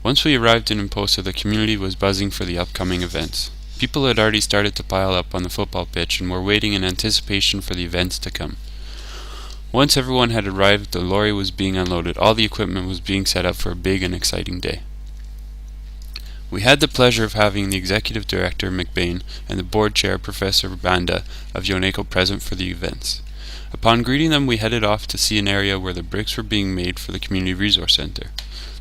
Once we arrived in Mposa, the community was buzzing for the upcoming events. People had already started to pile up on the football pitch and were waiting in anticipation for the events to come. Once everyone had arrived, the lorry was being unloaded. All the equipment was being set up for a big and exciting day. We had the pleasure of having the Executive Director, McBain, and the Board Chair, Professor Banda, of YONECO present for the events. Upon greeting them, we headed off to see an area where the bricks were being made for the Community Resource Center.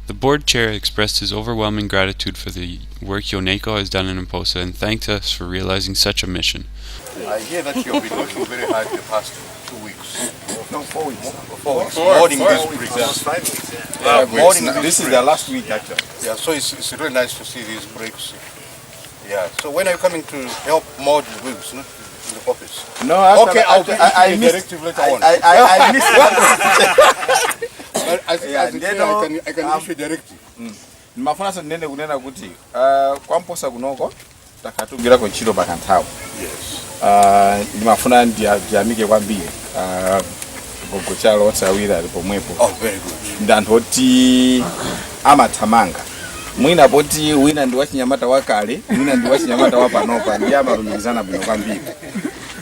The board chair expressed his overwhelming gratitude for the work YONECO has done in Mposa and thanked us for realizing such a mission. I hear that you've been working very hard the past 2 weeks. No, 4 weeks. 4 weeks. Morning this bricks. Almost 5 weeks. This is the last week actually. Yeah, so it's really nice to see these bricks. Yeah. So when are you coming to help mold the bricks, no? In the office? No, okay, I'll be a directive later on. I missed I can issue a directive. Nimafuna sasa nene kunena kuti kwa Mposa kunoko takatugira kwa ntchito pakanthawi. Yes. Nimafuna ndiyamike kwambiri. Pogochalo otsawira ali pomwepo. Oh, very good. Ndanthu oti amathamanga. Mwina poti wina ndi wachinyamata wakale, wina ndi wachinyamata wapanopa ndi amalumikizana bwino kwambiri.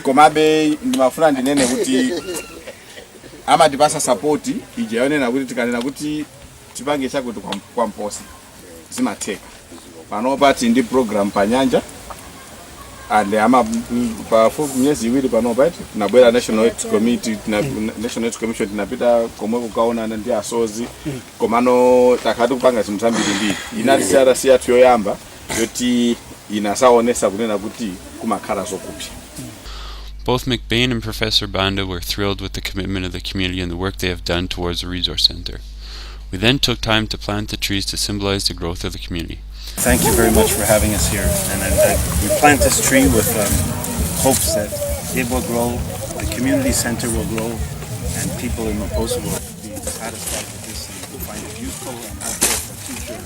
Komabe ndimafuna ndinene kuti amatipasa support ije yonena kuti tikanena kuti tipange chakuti kwa Mposa zimatheka. Panopa ndi program panyanja and pa myezi iwiri panopa tinabwera National Youth Committee National Youth Commission tinapita komwe kukaona ndi asozi komano takati kupanga zinthu zambiri mbiri. Inati RC yathu yoyamba yoti inasaonesa kunena kuti kumakhala zokupya. Both McBain and Professor Banda were thrilled with the commitment of the community and the work they have done towards the resource center. We then took time to plant the trees to symbolize the growth of the community. Thank you very much for having us here. And we plant this tree with hopes that it will grow, the community center will grow, and people in Mposa will be satisfied with this and will find it useful and helpful for future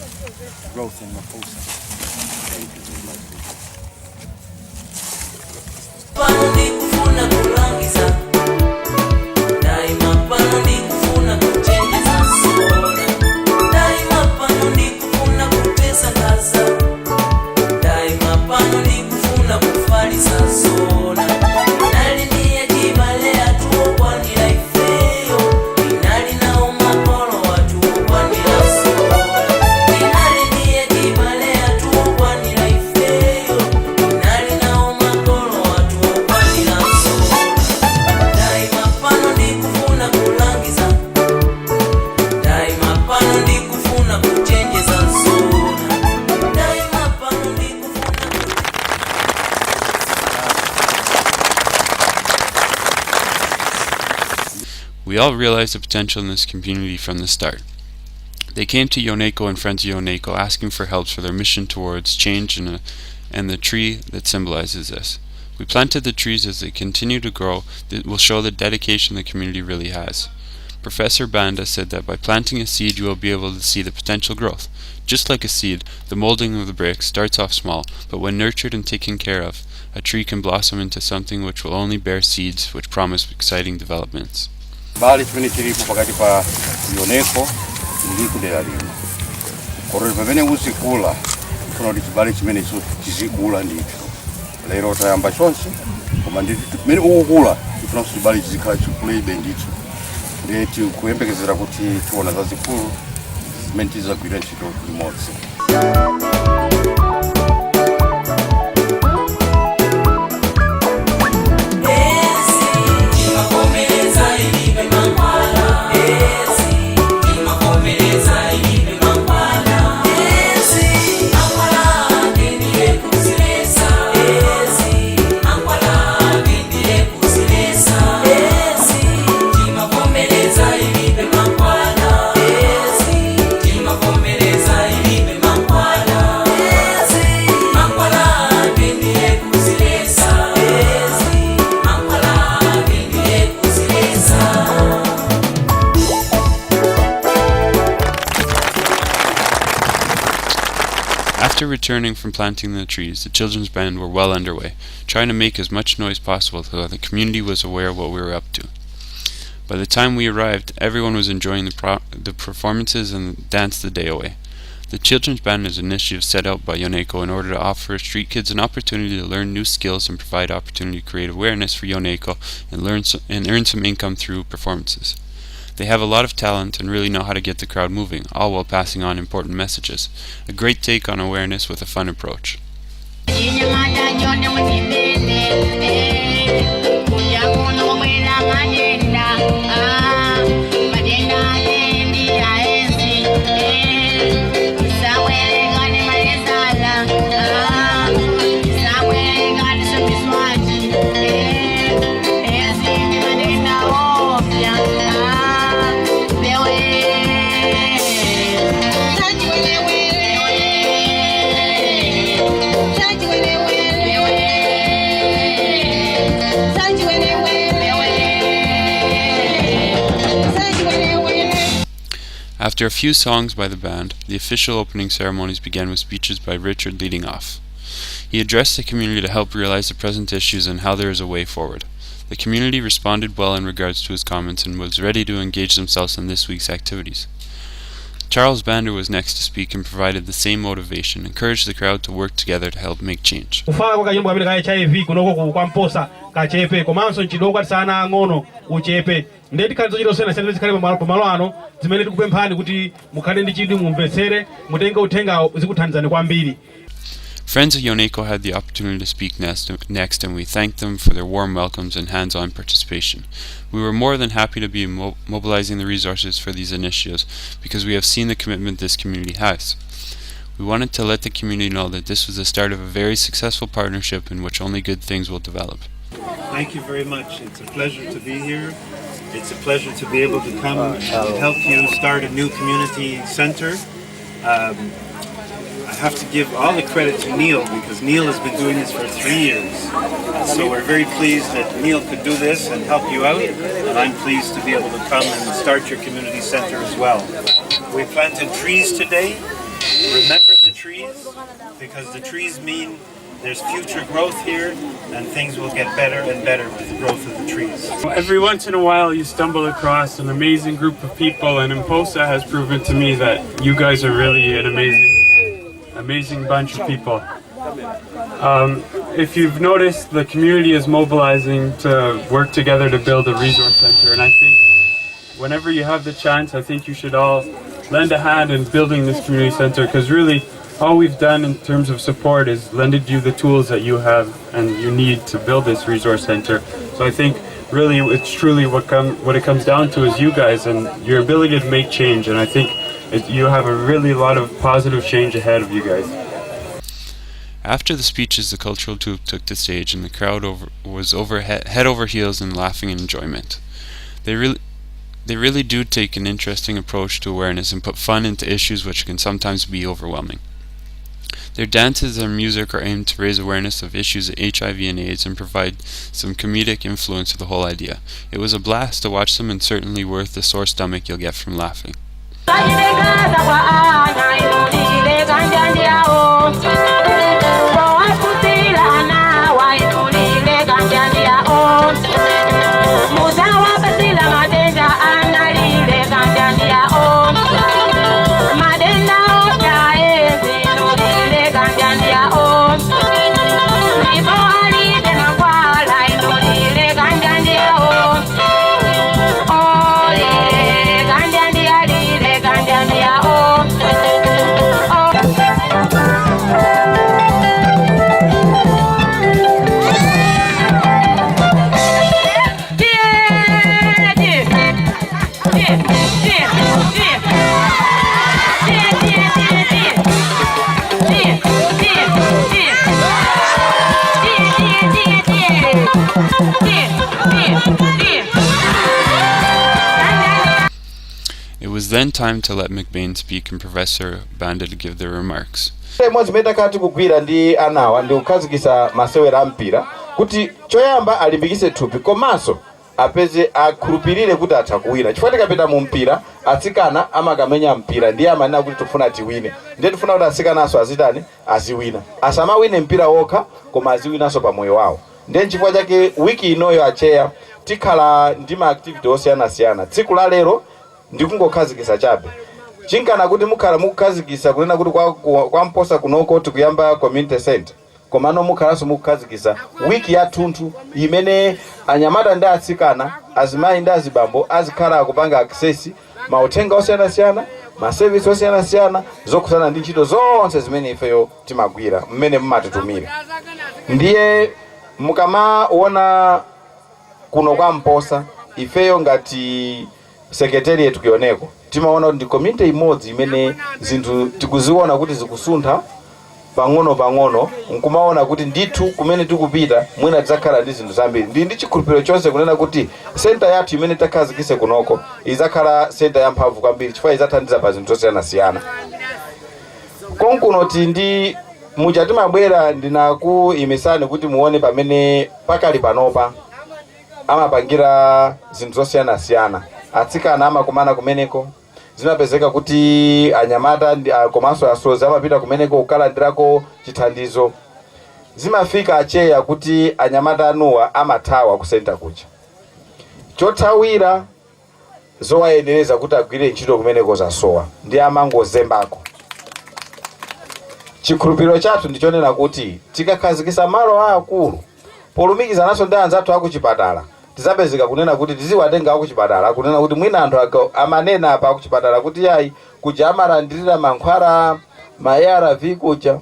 growth in Mposa. Thank you very much. We all realized the potential in this community from the start. They came to YONECO and Friends of YONECO asking for help for their mission towards change and the tree that symbolizes this. We planted the trees. As they continue to grow, that will show the dedication the community really has. Professor Banda said that by planting a seed you will be able to see the potential growth. Just like a seed, the molding of the brick starts off small, but when nurtured and taken care of, a tree can blossom into something which will only bear seeds which promise exciting developments. Bali chimene chilipo pakati pa YONECO ndi kudera lino. Korero pamene uzikula funa kuti chibale chimene chizikula ndithu. Lero tayamba chonse koma ndithu pamene ukukula tifuna kuti chibale chizikhala chikulebe ndithu. Ndeti kuyembekezera kuti tiona zazikulu zimene tizagwira ntchito limodzi. Mankwala After returning from planting the trees, the children's band were well underway, trying to make as much noise possible so the community was aware of what we were up to. By the time we arrived, everyone was enjoying the performances and danced the day away. The children's band is an initiative set out by YONECO in order to offer street kids an opportunity to learn new skills and provide opportunity to create awareness for YONECO and earn some income through performances. They have a lot of talent and really know how to get the crowd moving, all while passing on important messages. A great take on awareness with a fun approach. After a few songs by the band, the official opening ceremonies began with speeches by Richard leading off. He addressed the community to help realize the present issues and how there is a way forward. The community responded well in regards to his comments and was ready to engage themselves in this week's activities. Charles Bander was next to speak and provided the same motivation, encouraged the crowd to work together to help make change. Ndeti kali zochita osiyana siyana zikhale pamalo ano zimene tikupemphani kuti mukhale ndi chidwi mumvetsere mutenge uthenga zikuthandizani kwambiri. Friends of YONECO had the opportunity to speak next, and we thanked them for their warm welcomes and hands-on participation. We were more than happy to be mobilizing the resources for these initiatives because we have seen the commitment this community has. We wanted to let the community know that this was the start of a very successful partnership in which only good things will develop. Thank you very much. It's a pleasure to be here. It's a pleasure to be able to come and help you start a new community center. I have to give all the credit to Neil because Neil has been doing this for 3 years. So we're very pleased that Neil could do this and help you out, and I'm pleased to be able to come and start your community center as well. We planted trees today. Remember the trees, because the trees mean there's future growth here and things will get better and better with the growth of the trees. Every once in a while you stumble across an amazing group of people, and Mposa has proven to me that you guys are really an amazing bunch of people. If you've noticed, the community is mobilizing to work together to build a resource center, and I think whenever you have the chance, I think you should all lend a hand in building this community center, because really all we've done in terms of support is lended you the tools that you have and you need to build this resource center. So I think really it's truly what it comes down to is you guys and your ability to make change, and I think you have a really lot of positive change ahead of you guys. After the speeches, the cultural troupe took the stage and the crowd was head over heels in laughing and enjoyment. They really do take an interesting approach to awareness and put fun into issues which can sometimes be overwhelming. Their dances and music are aimed to raise awareness of issues of HIV and AIDS and provide some comedic influence to the whole idea. It was a blast to watch them and certainly worth the sore stomach you'll get from laughing. It was then time to let McBain speak and Professor Banda to give their remarks. Imodzi metakati kugwira ndi anawa ndi kukhazikitsa masewera ampira kuti choyamba alimbikitse thupi komanso apeze akhulupirire kuti atha kuwina. Chifukwa tikapita mu mpira atsikana amakamenya mpira ndiye amanena kuti tifuna tiwine, ndiye tifuna kuti atsikanaso azitani aziwina, asamawine mpira wokha koma aziwinanso pa moyo wawo. Ndiye chifukwa chake wiki inoyo acheya tikhala ndi ma activity osiyanasiyana. Tsiku la lero ndikungokhazikisa chabe chinkana kuti mukhala mukukhazikisa kunena kuti kwa Mposa kunoko tikuyamba community center, komano mukhalanso mukukhazikisa wiki ya thunthu imene anyamata ndi atsikana, azimayi ndi azibambo azikhala akupanga access mauthenga osiyanasiyana, ma service osiyanasiyana zokhudzana ndi ntchito zonse zimene ifeyo timagwira mmene mmatitumira. Ndiye mukamaona kuno kwa Mposa ifeyo ngati secretariat YONECO timaona kuti ndi community imodzi imene zinthu tikuziona kuti zikusuntha pang'ono nkumaona kuti ndithu kumene tikupita mwina tidzakhala ndi zinthu zambiri. Ndi chikhulupiriro chonse kunena kuti center yathu imene takhazikise kunoko izakhala center yamphamvu kwambiri chifukwa idzathandiza pa zinthu zosiyanasiyana. Konkuno ndi muchati mabwera ndinakuyimisani kuti muone pamene pakali panopa amapangira zinthu zosiyanasiyana. Atsikana amakumana kumeneko, zimapezeka kuti anyamata komanso asozi amapita kumeneko kukalandirako chithandizo. Zimafika acheya kuti anyamata anuwa amathawa ku center kucha, chothawira zowayenereza kuti agwire ntchito kumeneko zasowa ndi amangozembako. Chikhulupiriro chathu ndichonena kuti tikakhazikisa malo aakulu polumikizananso ndi anzathu akuchipatala tizapezeka kunena kuti tiziwatenga akuchipatala kunena kuti mwina anthu amanena apa akuchipatala kuti yayi kuja amalandirira mankhwala ma ARV kuja.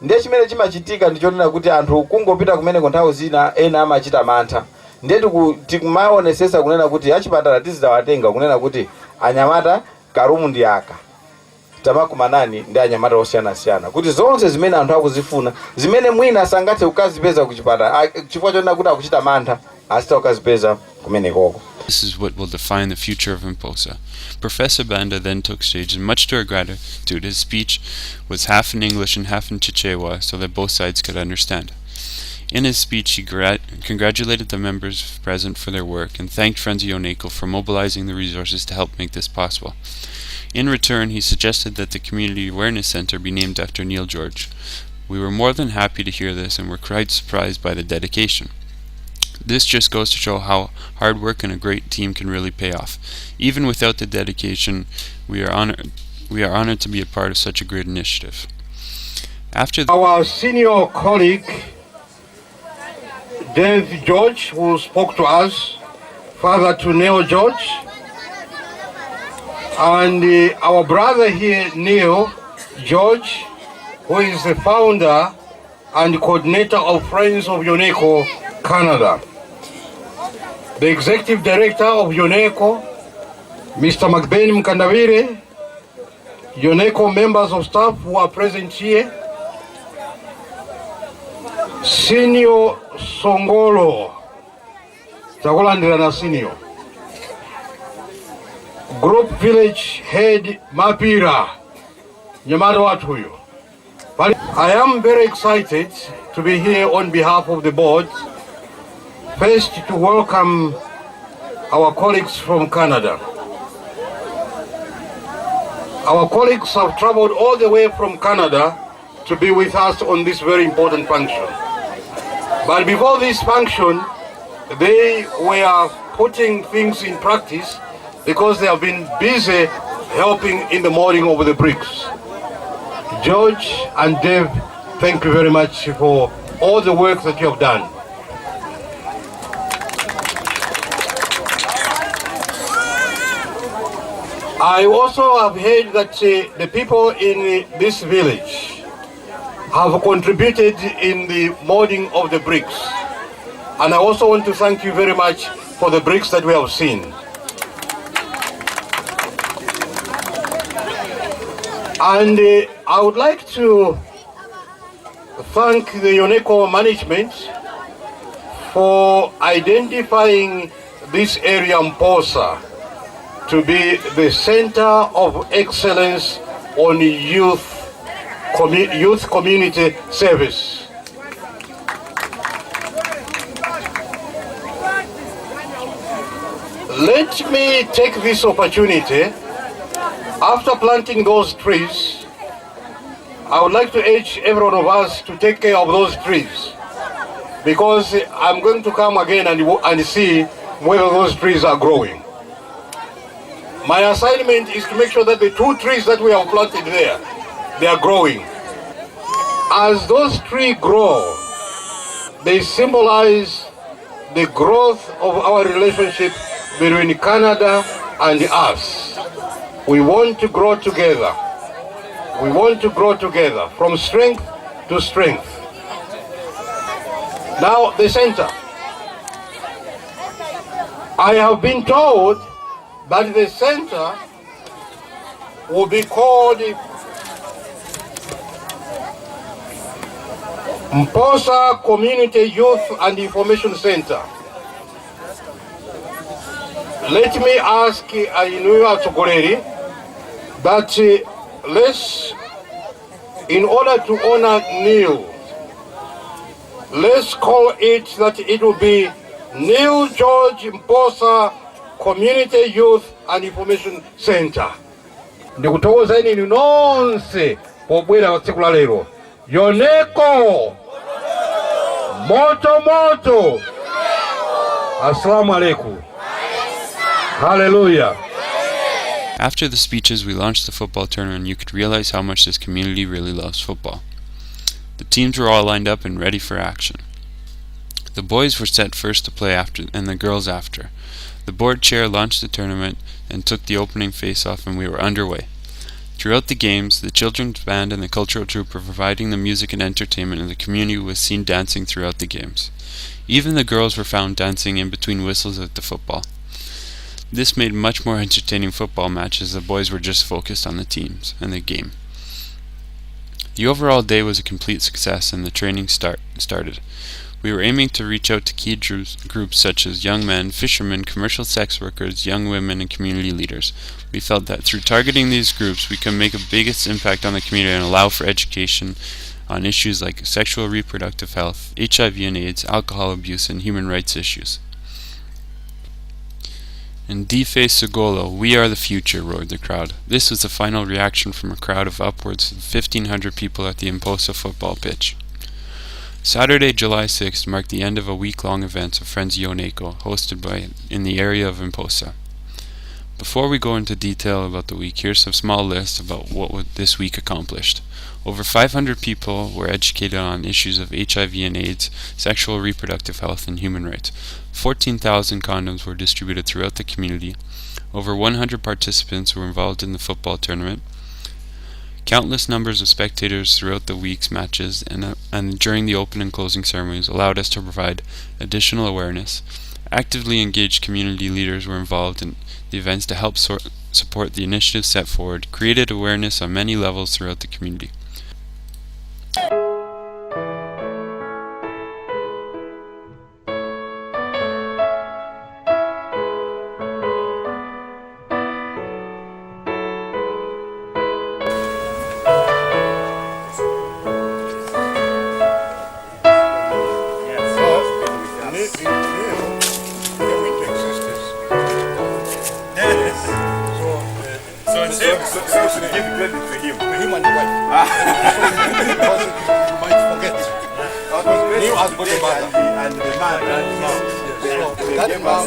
Ndiye chimene chimachitika ndichonena kuti anthu kungopita kumeneko nthawi zina ena amachita mantha. Ndiye tikumaonesesa kunena kuti achipatala tiziwatenga kunena kuti anyamata karumu ndi aka tamakumanani ndi anyamata osiyanasiyana kuti zonse zimene anthu akuzifuna zimene mwina sangathe kukazipeza kuchipatala chifukwa chonena kuti akuchita mantha asita kukazipeza kumenekoko. This is what will define the future of Mposa. Professor Banda then took stage, and much to our gratitude, his speech was half in English and half in Chichewa so that both sides could understand. In his speech, he congratulated the members present for their work and thanked Friends of YONECO for mobilizing the resources to help make this possible. In return, he suggested that the Community Awareness Center be named after Neil George. We were more than happy to hear this and were quite surprised by the dedication. This just goes to show how hard work and a great team can really pay off. Even without the dedication, we are honored to be a part of such a great initiative. After our senior colleague Dave George, who spoke to us, father to Neil George, and our brother here, Neil George, who is the founder and coordinator of Friends of YONECO Canada. The executive director of YONECO, Mr. McBain Mkandavire, YONECO members of staff who are present here, Senior Songolo, Tagolandirana Senior, Group Village Head Mapira, Nyamado Watuyo. I am very excited to be here on behalf of the board. First, to welcome our colleagues from Canada. Our colleagues have traveled all the way from Canada to be with us on this very important function. But before this function, they were putting things in practice because they have been busy helping in the molding of the bricks. George and Dave, thank you very much for all the work that you have done. I also have heard that the people in this village have contributed in the molding of the bricks. And I also want to thank you very much for the bricks that we have seen. And I would like to thank the YONECO management for identifying this area, Mposa, to be the center of excellence on youth community service. let me take this opportunity, after planting those trees, I would like to urge every one of us to take care of those trees, because I'm going to come again and see whether those trees are growing. My assignment is to make sure that the 2 trees that we have planted there, they are growing. As those trees grow, they symbolize the growth of our relationship between Canada and us. We want to grow together. We want to grow together from strength to strength. Now, the center. I have been told that the center will be called Mposa Community Youth and Information Center. Let me ask Ainua Togoleri that let's, in order to honor Neil, let's call it that it will be Neil George Mposa Community Youth and Information Center. Ndikutokoza ini nonse pobwera tsiku la lero. YONECO moto moto. Assalamu alaikum. Hallelujah. After the speeches, we launched the football tournament, and you could realize how much this community really loves football. The teams were all lined up and ready for action. The boys were set first to play after, and the girls after. The board chair launched the tournament and took the opening face-off, and we were underway. Throughout the games, the children's band and the cultural troupe were providing the music and entertainment, and the community was seen dancing throughout the games. Even the girls were found dancing in between whistles at the football. This made much more entertaining football matches. The boys were just focused on the teams and the game. The overall day was a complete success, and the training started. We were aiming to reach out to key groups such as young men, fishermen, commercial sex workers, young women, and community leaders. We felt that through targeting these groups, we could make a biggest impact on the community and allow for education on issues like sexual reproductive health, HIV and AIDS, alcohol abuse, and human rights issues. In Dife Segolo, we are the future, roared the crowd. This was the final reaction from a crowd of upwards of 1,500 people at the Mposa football pitch. Saturday, July 6th marked the end of a week-long event of Friends YONECO, hosted in the area of Mposa. Before we go into detail about the week, here's a small list about what this week accomplished. Over 500 people were educated on issues of HIV and AIDS, sexual reproductive health, and human rights. 14,000 condoms were distributed throughout the community. Over 100 participants were involved in the football tournament. Countless numbers of spectators throughout the week's matches and during the open and closing ceremonies allowed us to provide additional awareness. Actively engaged community leaders were involved in the events to help support the initiatives set forward, created awareness on many levels throughout the community. So give credit to him. To him and the wife. Because you might forget. Neil has got a mother. And the man. So that mom,